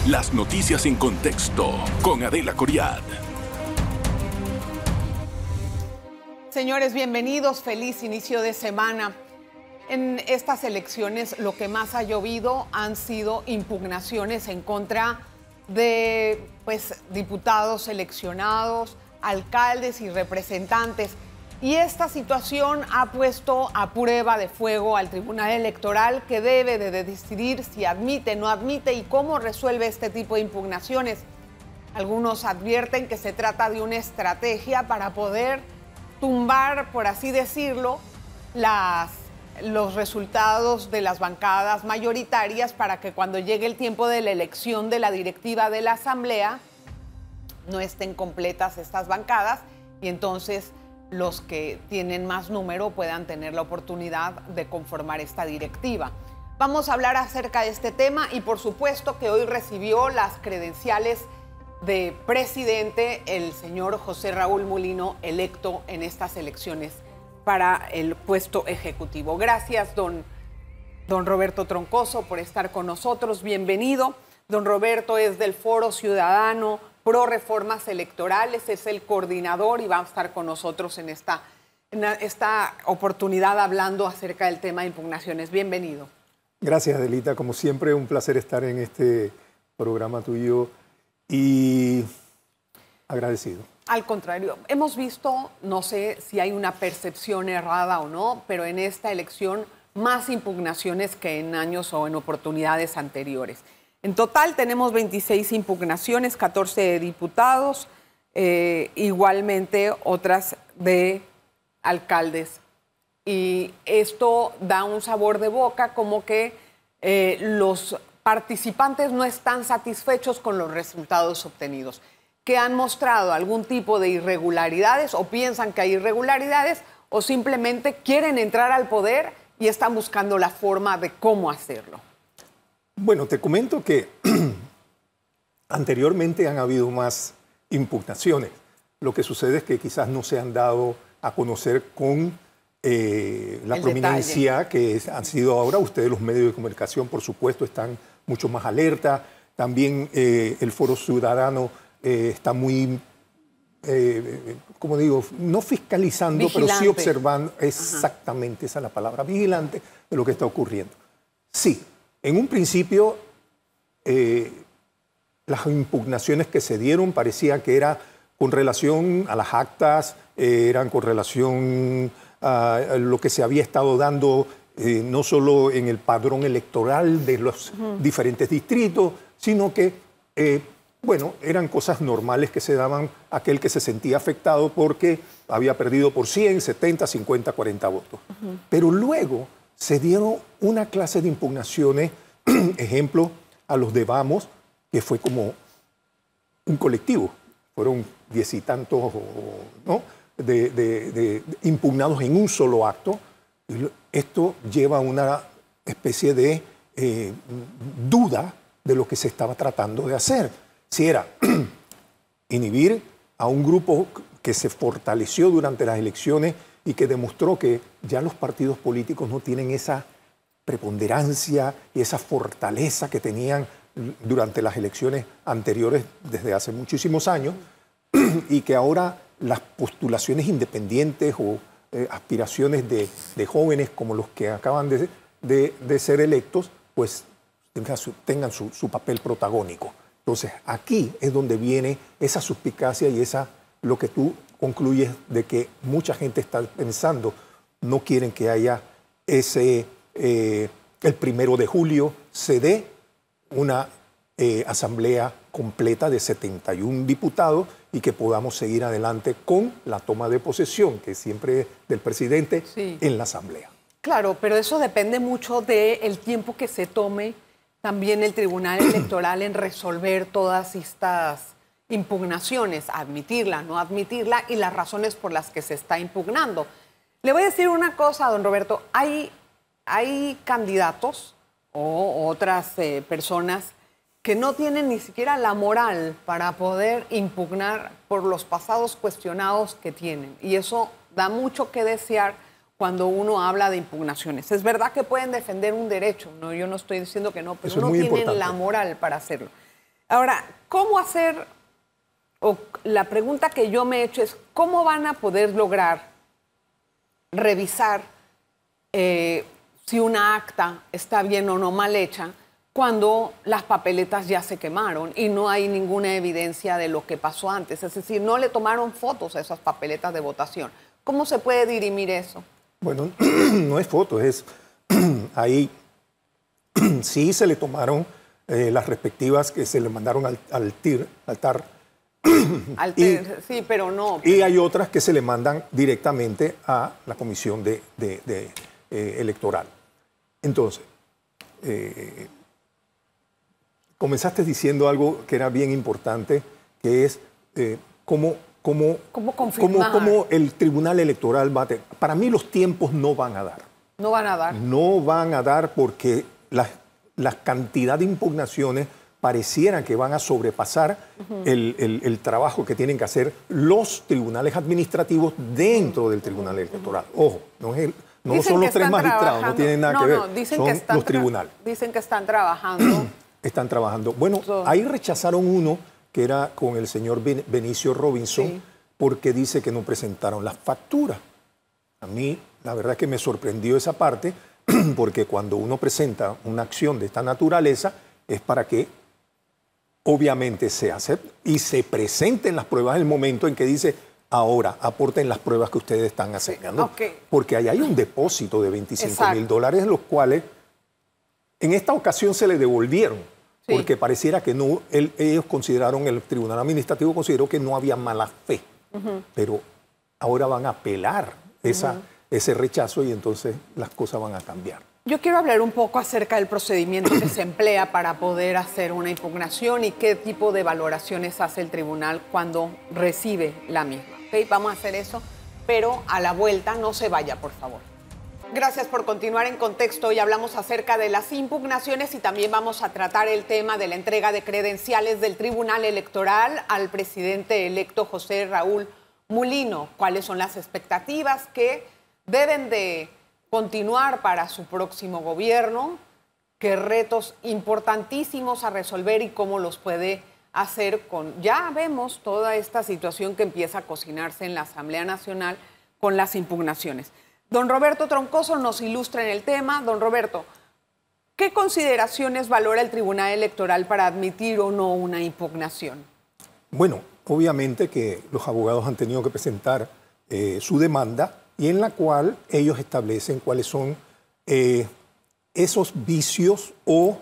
Las noticias en contexto con Adela Coriad. Señores, bienvenidos. Feliz inicio de semana. En estas elecciones lo que más ha llovido han sido impugnaciones en contra de diputados seleccionados, alcaldes y representantes. Y esta situación ha puesto a prueba de fuego al Tribunal Electoral, que debe de decidir si admite, no admite y cómo resuelve este tipo de impugnaciones. Algunos advierten que se trata de una estrategia para poder tumbar, por así decirlo, los resultados de las bancadas mayoritarias para que cuando llegue el tiempo de la elección de la directiva de la Asamblea no estén completas estas bancadas y entonces los que tienen más número puedan tener la oportunidad de conformar esta directiva. Vamos a hablar acerca de este tema y por supuesto que hoy recibió las credenciales de presidente el señor José Raúl Mulino, electo en estas elecciones para el puesto ejecutivo. Gracias, don Roberto Troncoso, por estar con nosotros. Bienvenido. Don Roberto es del Foro Ciudadano Pro Reformas Electorales, es el coordinador y va a estar con nosotros en esta oportunidad hablando acerca del tema de impugnaciones. Bienvenido. Gracias, Adelita. Como siempre, un placer estar en este programa tuyo y agradecido. Al contrario, hemos visto, no sé si hay una percepción errada o no, pero en esta elección más impugnaciones que en años o en oportunidades anteriores. En total tenemos 26 impugnaciones, 14 de diputados, igualmente otras de alcaldes. Y esto da un sabor de boca como que los participantes no están satisfechos con los resultados obtenidos, que han mostrado algún tipo de irregularidades o piensan que hay irregularidades o simplemente quieren entrar al poder y están buscando la forma de cómo hacerlo. Bueno, te comento que anteriormente han habido más impugnaciones. Lo que sucede es que quizás no se han dado a conocer con la prominencia que han sido ahora. Ustedes, los medios de comunicación, por supuesto, están mucho más alerta. También el Foro Ciudadano está muy, como digo, no fiscalizando, vigilante, pero sí observando. Exactamente, esa es la palabra, vigilante de lo que está ocurriendo. Sí. En un principio, las impugnaciones que se dieron parecía que era con relación a las actas, eran con relación a lo que se había estado dando no solo en el padrón electoral de los diferentes distritos, sino que, bueno, eran cosas normales que se daban a aquel que se sentía afectado porque había perdido por 100, 70, 50, 40 votos. Pero luego se dieron una clase de impugnaciones, ejemplo, a los de Vamos, que fue como un colectivo. Fueron 10 y tantos, ¿no?, de impugnados en un solo acto. Y esto lleva a una especie de duda de lo que se estaba tratando de hacer. Si era inhibir a un grupo que se fortaleció durante las elecciones y que demostró que ya los partidos políticos no tienen esa preponderancia y esa fortaleza que tenían durante las elecciones anteriores desde hace muchísimos años, y que ahora las postulaciones independientes o aspiraciones de jóvenes como los que acaban de ser electos, pues tengan su papel protagónico. Entonces, aquí es donde viene esa suspicacia y lo que tú concluyes de que mucha gente está pensando, no quieren que haya el 1 de julio se dé una asamblea completa de 71 diputados y que podamos seguir adelante con la toma de posesión, que siempre es del presidente, sí, en la asamblea. Claro, pero eso depende mucho del tiempo que se tome también el Tribunal Electoral en resolver todas estas impugnaciones, admitirla, no admitirla y las razones por las que se está impugnando. Le voy a decir una cosa, don Roberto, hay candidatos o otras personas que no tienen ni siquiera la moral para poder impugnar por los pasados cuestionados que tienen. Y eso da mucho que desear cuando uno habla de impugnaciones. Es verdad que pueden defender un derecho, ¿no? Yo no estoy diciendo que no, pero no tienen la moral para hacerlo. Ahora, ¿cómo hacer? O la pregunta que yo me he hecho es, ¿cómo van a poder lograr revisar si una acta está bien o no mal hecha cuando las papeletas ya se quemaron y no hay ninguna evidencia de lo que pasó antes? Es decir, no le tomaron fotos a esas papeletas de votación. ¿Cómo se puede dirimir eso? Bueno, no es foto, es ahí sí se le tomaron las respectivas que se le mandaron al TAR. Sí, pero no. Y hay otras que se le mandan directamente a la comisión electoral. Entonces, comenzaste diciendo algo que era bien importante, que es cómo el Tribunal Electoral va a tener. Para mí los tiempos no van a dar. No van a dar. No van a dar porque la cantidad de impugnaciones pareciera que van a sobrepasar el trabajo que tienen que hacer los tribunales administrativos dentro del Tribunal Electoral. Ojo, no son los tres magistrados, no tienen nada que ver, son los tribunales. Dicen que están trabajando. Están trabajando. Bueno, ahí rechazaron uno que era con el señor Benicio Robinson, sí, porque dice que no presentaron las facturas. A mí, la verdad es que me sorprendió esa parte, porque cuando uno presenta una acción de esta naturaleza es para que obviamente se acepte y se presenten las pruebas en el momento en que dice, ahora aporten las pruebas que ustedes están haciendo. Okay. Porque ahí hay un depósito de $25,000, los cuales en esta ocasión se le devolvieron, sí, porque pareciera que no, ellos consideraron, el Tribunal Administrativo consideró que no había mala fe, pero ahora van a apelar ese rechazo y entonces las cosas van a cambiar. Yo quiero hablar un poco acerca del procedimiento que se emplea para poder hacer una impugnación y qué tipo de valoraciones hace el tribunal cuando recibe la misma. ¿Okay? Vamos a hacer eso, pero a la vuelta no se vaya, por favor. Gracias por continuar en Contexto. Hoy hablamos acerca de las impugnaciones y también vamos a tratar el tema de la entrega de credenciales del Tribunal Electoral al presidente electo José Raúl Mulino. ¿Cuáles son las expectativas que deben de continuar para su próximo gobierno? ¿Qué retos importantísimos a resolver y cómo los puede hacer con... Ya vemos toda esta situación que empieza a cocinarse en la Asamblea Nacional con las impugnaciones. Don Roberto Troncoso nos ilustra en el tema. Don Roberto, ¿qué consideraciones valora el Tribunal Electoral para admitir o no una impugnación? Bueno, obviamente que los abogados han tenido que presentar su demanda y en la cual ellos establecen cuáles son esos vicios o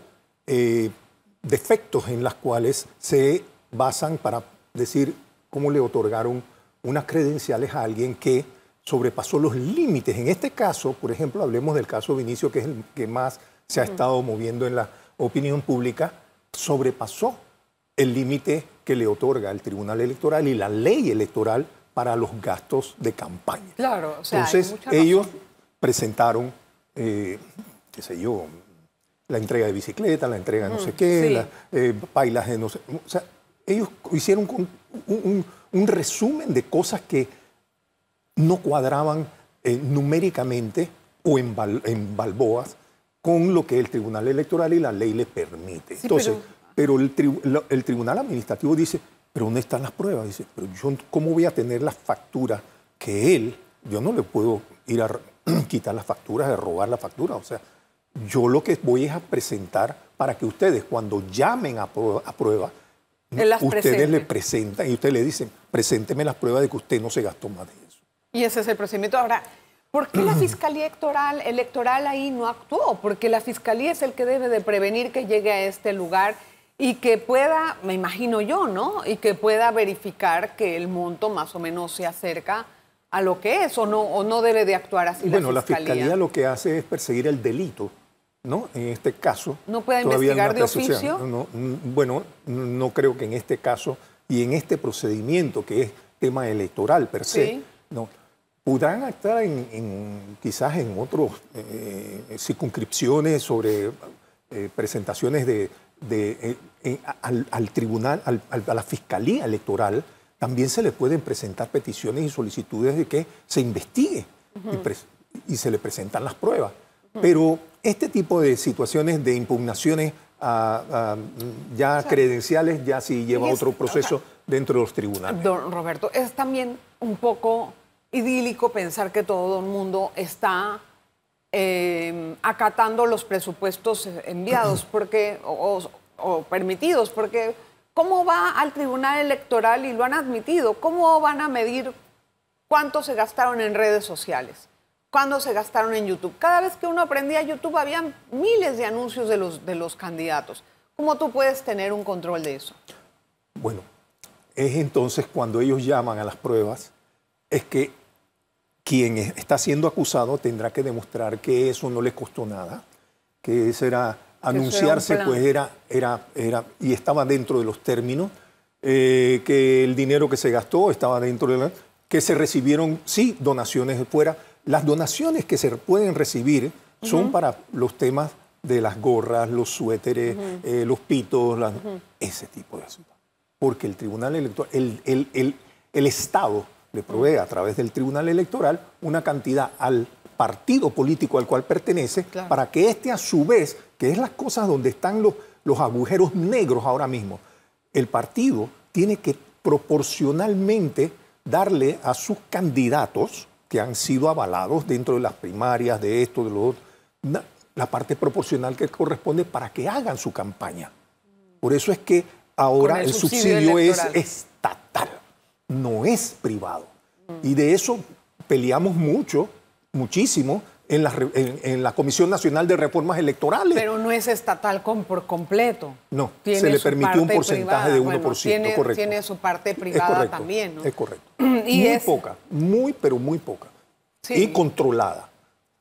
defectos en los cuales se basan para decir cómo le otorgaron unas credenciales a alguien que sobrepasó los límites. En este caso, por ejemplo, hablemos del caso Benicio, que es el que más se ha estado moviendo en la opinión pública, sobrepasó el límite que le otorga el Tribunal Electoral y la ley electoral para los gastos de campaña. Claro, o sea, entonces ellos presentaron, qué sé yo, la entrega de bicicleta, la entrega de no sé qué, sí, bailas de no sé... O sea, ellos hicieron un resumen de cosas que no cuadraban numéricamente o en balboas con lo que el Tribunal Electoral y la ley le permite. Sí, entonces, pero el Tribunal Administrativo dice, ¿pero dónde están las pruebas? Dice, pero yo, ¿cómo voy a tener las facturas que yo no le puedo ir a quitar las facturas, a robar la factura? O sea, yo lo que voy es a presentar para que ustedes, cuando llamen a prueba, ustedes le presentan y ustedes le dicen, presénteme las pruebas de que usted no se gastó más de eso. Y ese es el procedimiento. Ahora, ¿por qué la Fiscalía Electoral ahí no actuó? Porque la Fiscalía es el que debe de prevenir que llegue a este lugar y que pueda, me imagino yo, ¿no? Y que pueda verificar que el monto más o menos se acerca a lo que es, o no debe de actuar así la Fiscalía. Bueno, la Fiscalía lo que hace es perseguir el delito, ¿no? En este caso... ¿No puede investigar de oficio? Bueno, no creo que en este caso y en este procedimiento, que es tema electoral per se, sí, no, podrán actuar quizás en otras circunscripciones sobre presentaciones al tribunal, a la Fiscalía Electoral. También se le pueden presentar peticiones y solicitudes de que se investigue y se le presentan las pruebas. Pero este tipo de situaciones de impugnaciones ya credenciales, ya sí lleva otro proceso, o sea, dentro de los tribunales. Don Roberto, es también un poco idílico pensar que todo el mundo está acatando los presupuestos enviados porque, o permitidos, porque ¿cómo va al Tribunal Electoral y lo han admitido? ¿Cómo van a medir cuánto se gastaron en redes sociales? ¿Cuándo se gastaron en YouTube? Cada vez que uno aprendía YouTube había miles de anuncios de los candidatos. ¿Cómo tú puedes tener un control de eso? Bueno, es entonces cuando ellos llaman a las pruebas, es que quien está siendo acusado tendrá que demostrar que eso no le costó nada, que eso era anunciarse, pues era y estaba dentro de los términos, que el dinero que se gastó estaba dentro de la, que se recibieron, sí, donaciones de fuera. Las donaciones que se pueden recibir son para los temas de las gorras, los suéteres, los pitos, ese tipo de asuntos. Porque el Tribunal Electoral, el Estado le provee a través del Tribunal Electoral una cantidad al partido político al cual pertenece, para que éste a su vez, que es las cosas donde están los agujeros negros ahora mismo, el partido tiene que proporcionalmente darle a sus candidatos que han sido avalados dentro de las primarias, de esto, de lo otro, la parte proporcional que corresponde para que hagan su campaña. Por eso es que ahora el subsidio es estatal, no es privado. Y de eso peleamos muchísimo en la Comisión Nacional de Reformas Electorales. Pero no es estatal por completo. No, se le permitió un porcentaje de 1%, correcto. Tiene su parte privada también, ¿no? Es correcto. Y muy poca, pero muy poca. Sí. Y controlada.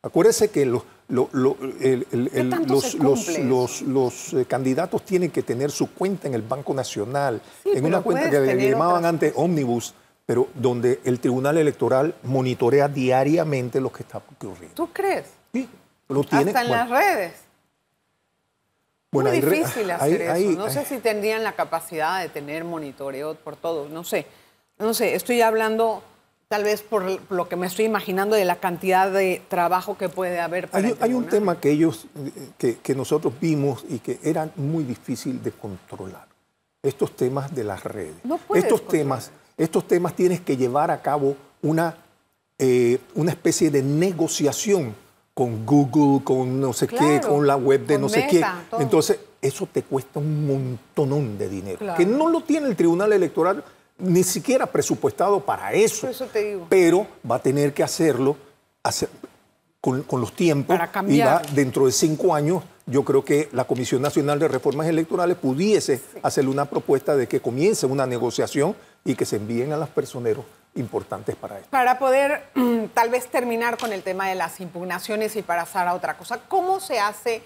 Acuérdese que los candidatos tienen que tener su cuenta en el Banco Nacional, en una cuenta que le llamaban antes Omnibus, pero donde el Tribunal Electoral monitorea diariamente lo que está ocurriendo. ¿Tú crees? Sí, lo tiene. Hasta en las redes. Bueno, muy difícil hacer eso. No sé si tendrían la capacidad de tener monitoreo por todo. No sé, estoy hablando tal vez por lo que me estoy imaginando de la cantidad de trabajo que puede haber para el Hay un tema que que nosotros vimos y que era muy difícil de controlar. Estos temas de las redes. No puedes estos temas tienes que llevar a cabo una especie de negociación con Google, con no sé qué, con la web de no sé qué. Entonces, eso te cuesta un montonón de dinero, que no lo tiene el Tribunal Electoral ni siquiera presupuestado para eso. Por eso te digo. Pero va a tener que hacerlo con los tiempos. Para cambiar. Y dentro de 5 años, yo creo que la Comisión Nacional de Reformas Electorales pudiese hacerle una propuesta de que comience una negociación y que se envíen a los personeros importantes para esto. Para poder tal vez terminar con el tema de las impugnaciones y pasar a otra cosa, ¿cómo se hace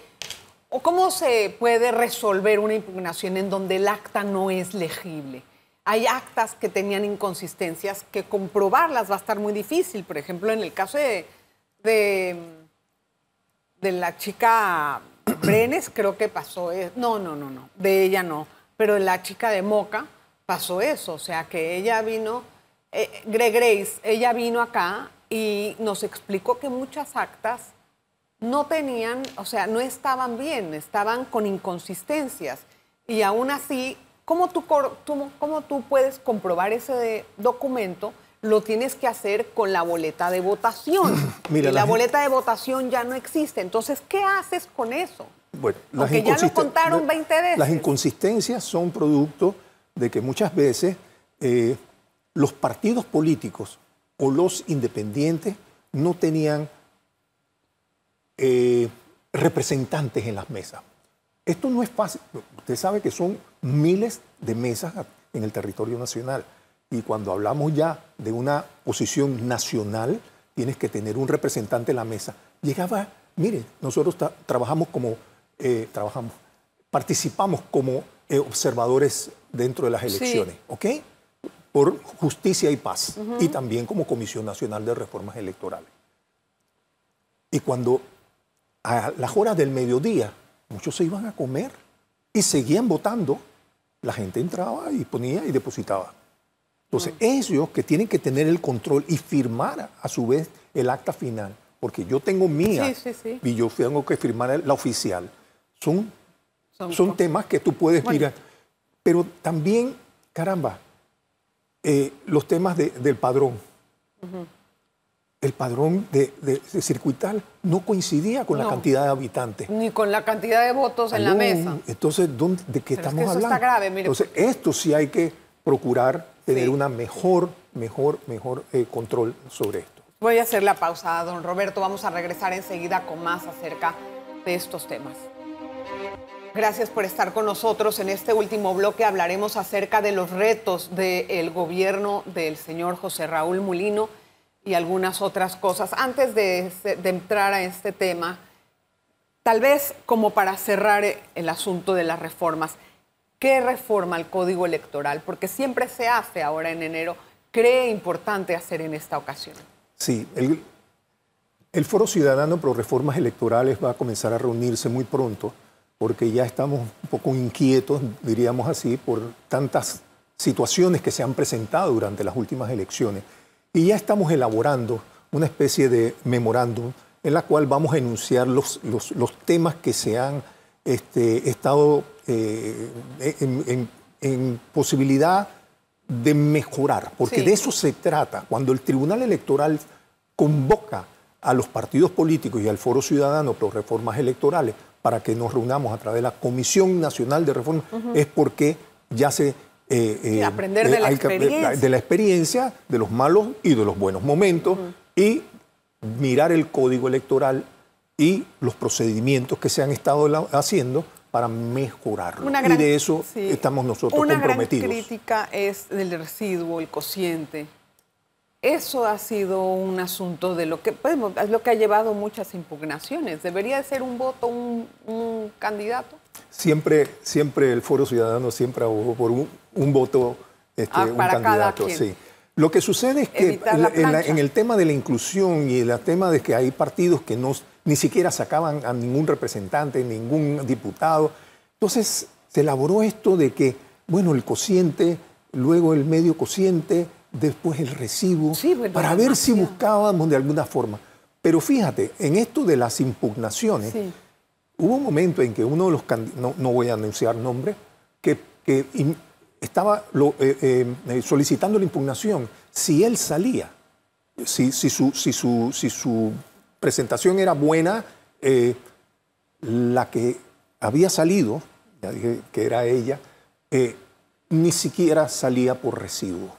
o cómo se puede resolver una impugnación en donde el acta no es legible? Hay actas que tenían inconsistencias que comprobarlas va a estar muy difícil. Por ejemplo, en el caso de la chica Brenes, creo que pasó eso. No, de ella no. Pero de la chica de Moca pasó eso. O sea, que ella vino, Grace, ella vino acá y nos explicó que muchas actas no tenían, o sea, no estaban bien, estaban con inconsistencias. Y aún así, ¿cómo tú puedes comprobar ese documento? Lo tienes que hacer con la boleta de votación. Mira, y la boleta de votación ya no existe. Entonces, ¿qué haces con eso? Bueno, porque ya lo contaron 20 veces. Las inconsistencias son producto de que muchas veces los partidos políticos o los independientes no tenían representantes en las mesas. Esto no es fácil. Usted sabe que son miles de mesas en el territorio nacional. Y cuando hablamos ya de una posición nacional, tienes que tener un representante en la mesa. Mire, nosotros participamos como observadores dentro de las elecciones, ¿ok? Por justicia y paz. Y también como Comisión Nacional de Reformas Electorales. Y cuando a las horas del mediodía, muchos se iban a comer y seguían votando, la gente entraba y ponía y depositaba. Entonces, ellos que tienen que tener el control y firmar a su vez el acta final, porque yo tengo mía y yo tengo que firmar la oficial, son Son temas que tú puedes mirar. Pero también, caramba, los temas del padrón. El padrón de circuital no coincidía con la cantidad de habitantes. Ni con la cantidad de votos en la mesa. Entonces, ¿de qué estamos hablando? Eso está grave, mire. Entonces, esto sí hay que procurar tener una mejor control sobre esto. Voy a hacer la pausa, don Roberto. Vamos a regresar enseguida con más acerca de estos temas. Gracias por estar con nosotros. En este último bloque hablaremos acerca de los retos del gobierno del señor José Raúl Mulino y algunas otras cosas. Antes de entrar a este tema, tal vez como para cerrar el asunto de las reformas, ¿qué reforma al Código Electoral? Porque siempre se hace ahora en enero. ¿Cree importante hacer en esta ocasión? Sí, el Foro Ciudadano Pro Reformas Electorales va a comenzar a reunirse muy pronto porque ya estamos un poco inquietos, diríamos así, por tantas situaciones que se han presentado durante las últimas elecciones. Y ya estamos elaborando una especie de memorándum en la cual vamos a enunciar los temas que se han estado en posibilidad de mejorar, porque de eso se trata. Cuando el Tribunal Electoral convoca a los partidos políticos y al Foro Ciudadano por Reformas Electorales para que nos reunamos a través de la Comisión Nacional de Reformas, es porque ya se... aprender de la experiencia. De la experiencia, de los malos y de los buenos momentos, y mirar el Código Electoral y los procedimientos que se han estado haciendo para mejorarlo. Y de eso estamos nosotros comprometidos. Una gran crítica es del residuo, el cociente. Eso ha sido un asunto de lo que es lo que ha llevado muchas impugnaciones. ¿Debería de ser un voto un candidato? Siempre el Foro Ciudadano siempre abogó por un voto, un para candidato. Sí. Lo que sucede es que en el tema de la inclusión y el tema de que hay partidos que ni siquiera sacaban a ningún representante, ningún diputado, entonces se elaboró esto de que, bueno, el cociente, luego el medio cociente, después el residuo, para ver si buscábamos de alguna forma. Pero fíjate, en esto de las impugnaciones, hubo un momento en que uno de los candidatos, no voy a anunciar nombre, que estaba solicitando la impugnación. Si él salía, si su presentación era buena, la que había salido, ya dije que era ella, ni siquiera salía por residuo.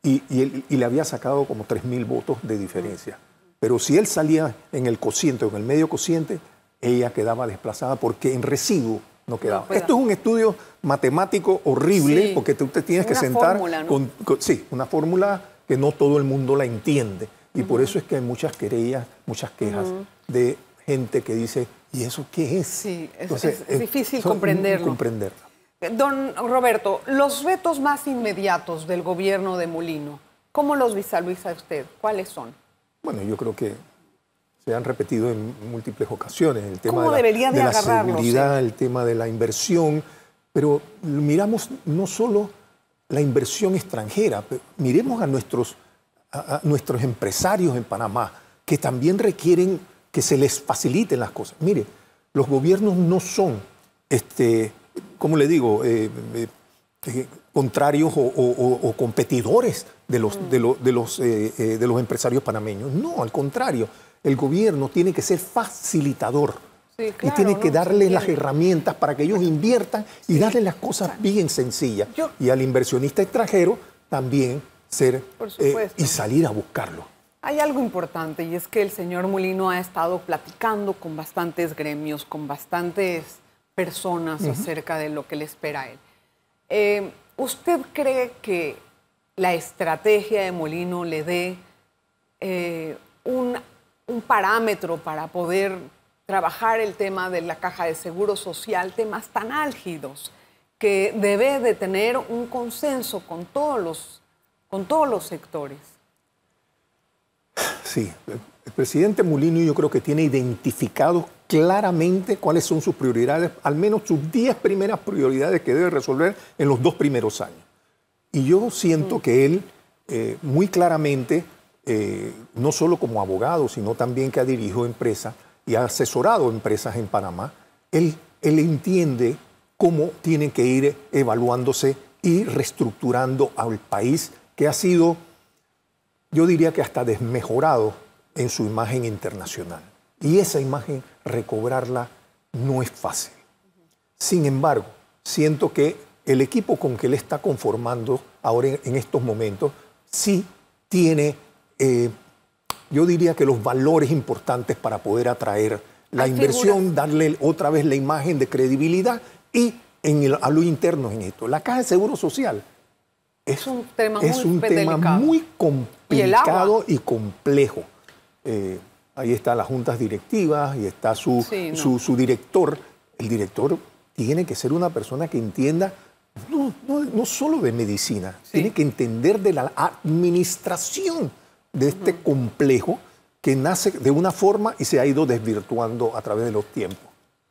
Y le había sacado como 3.000 votos de diferencia. Pero si él salía en el cociente o en el medio cociente, ella quedaba desplazada porque en residuo no quedaba. Esto es un estudio matemático horrible porque tú te tienes que sentar fórmula, ¿no? Una fórmula que no todo el mundo la entiende. Y por eso es que hay muchas querellas, muchas quejas de gente que dice, ¿y eso qué es? Sí, entonces, es difícil comprenderlo. Don Roberto, los retos más inmediatos del gobierno de Mulino, ¿cómo los visualiza usted? ¿Cuáles son? Bueno, yo creo que se han repetido en múltiples ocasiones. El tema ¿Cómo debería de la seguridad, el tema de la inversión, pero miramos no solo la inversión extranjera, pero miremos a nuestros empresarios en Panamá, que también requieren que se les faciliten las cosas. Mire, los gobiernos no son, ¿cómo le digo?, contrarios o competidores de los empresarios panameños. No, al contrario. El gobierno tiene que ser facilitador y tiene que darles las herramientas para que ellos inviertan y darles las cosas bien sencillas. Y al inversionista extranjero también y salir a buscarlo. Hay algo importante y es que el señor Mulino ha estado platicando con bastantes gremios, con bastantes personas acerca de lo que le espera a él. ¿Usted cree que la estrategia de Mulino le dé un parámetro para poder trabajar el tema de la caja de seguro social, temas tan álgidos, que debe de tener un consenso con todos los sectores? Sí, el presidente Mulino yo creo que tiene identificado claramente cuáles son sus prioridades, al menos sus 10 primeras prioridades que debe resolver en los 2 primeros años. Y yo siento que él muy claramente, no solo como abogado, sino también que ha dirigido empresas y ha asesorado empresas en Panamá, él él entiende cómo tienen que ir evaluándose y reestructurando al país que ha sido, yo diría que hasta desmejorado en su imagen internacional. Y esa imagen, recobrarla no es fácil. Sin embargo, siento que el equipo con que él está conformando ahora en estos momentos sí tiene, yo diría que los valores importantes para poder atraer la inversión, darle otra vez la imagen de credibilidad y a lo interno en esto. La Caja de Seguro Social es un tema muy complicado y complejo. Ahí están las juntas directivas y está su director. El director tiene que ser una persona que entienda no solo de medicina, tiene que entender de la administración de este complejo que nace de una forma y se ha ido desvirtuando a través de los tiempos.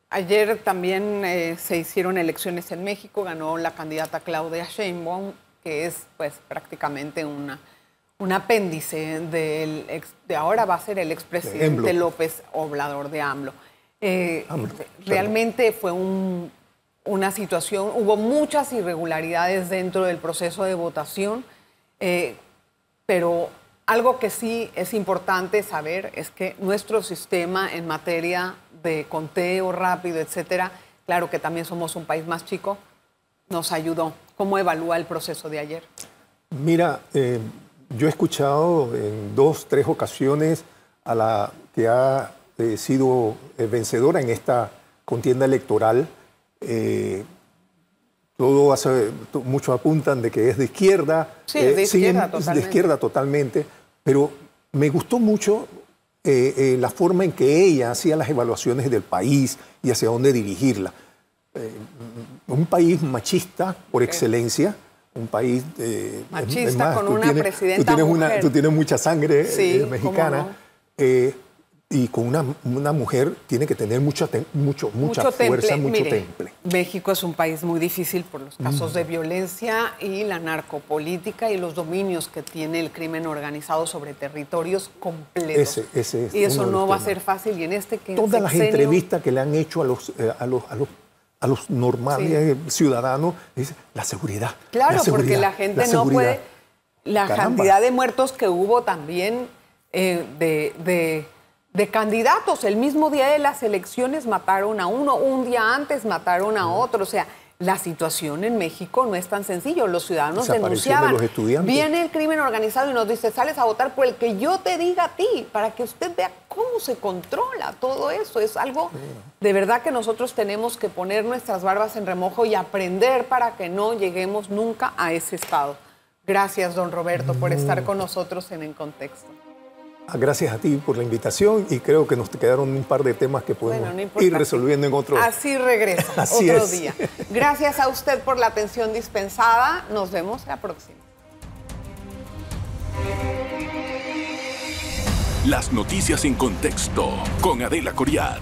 Ayer también se hicieron elecciones en México, ganó la candidata Claudia Sheinbaum, que es pues prácticamente un apéndice de ahora va a ser el expresidente López Obrador de AMLO. Realmente fue una situación, hubo muchas irregularidades dentro del proceso de votación, pero algo que sí es importante saber es que nuestro sistema en materia de conteo rápido, etcétera, claro que también somos un país más chico, nos ayudó. ¿Cómo evalúa el proceso de ayer? Mira, yo he escuchado en 2, 3 ocasiones a la que ha sido vencedora en esta contienda electoral. Muchos apuntan de que es de izquierda. Sí, de izquierda totalmente. Es de izquierda totalmente, pero me gustó mucho la forma en que ella hacía las evaluaciones del país y hacia dónde dirigirla. Un país machista por excelencia, un país machista con una presidenta mujer. Tú tienes mucha sangre mexicana. Y con una mujer tiene que tener mucha fuerza, mucho temple. México es un país muy difícil por los casos de violencia y la narcopolítica y los dominios que tiene el crimen organizado sobre territorios completos. Y eso no va a ser fácil. Y en este todas las entrevistas que le han hecho a los normales ciudadanos, es la seguridad. Claro, porque la gente no puede... La cantidad de muertos que hubo también de candidatos. El mismo día de las elecciones mataron a uno, un día antes mataron a otro. O sea, la situación en México no es tan sencillo. Los ciudadanos denunciaban. De los estudiantes. Viene el crimen organizado y nos dice, sales a votar por el que yo te diga a ti, para que usted vea cómo se controla todo eso. Es algo de verdad que nosotros tenemos que poner nuestras barbas en remojo y aprender para que no lleguemos nunca a ese estado. Gracias, don Roberto, por estar con nosotros en Contexto. Gracias a ti por la invitación y creo que nos quedaron un par de temas que podemos ir resolviendo en otro. Así regresa, otro día. Gracias a usted por la atención dispensada. Nos vemos la próxima. Las noticias en contexto con Adela Coriad.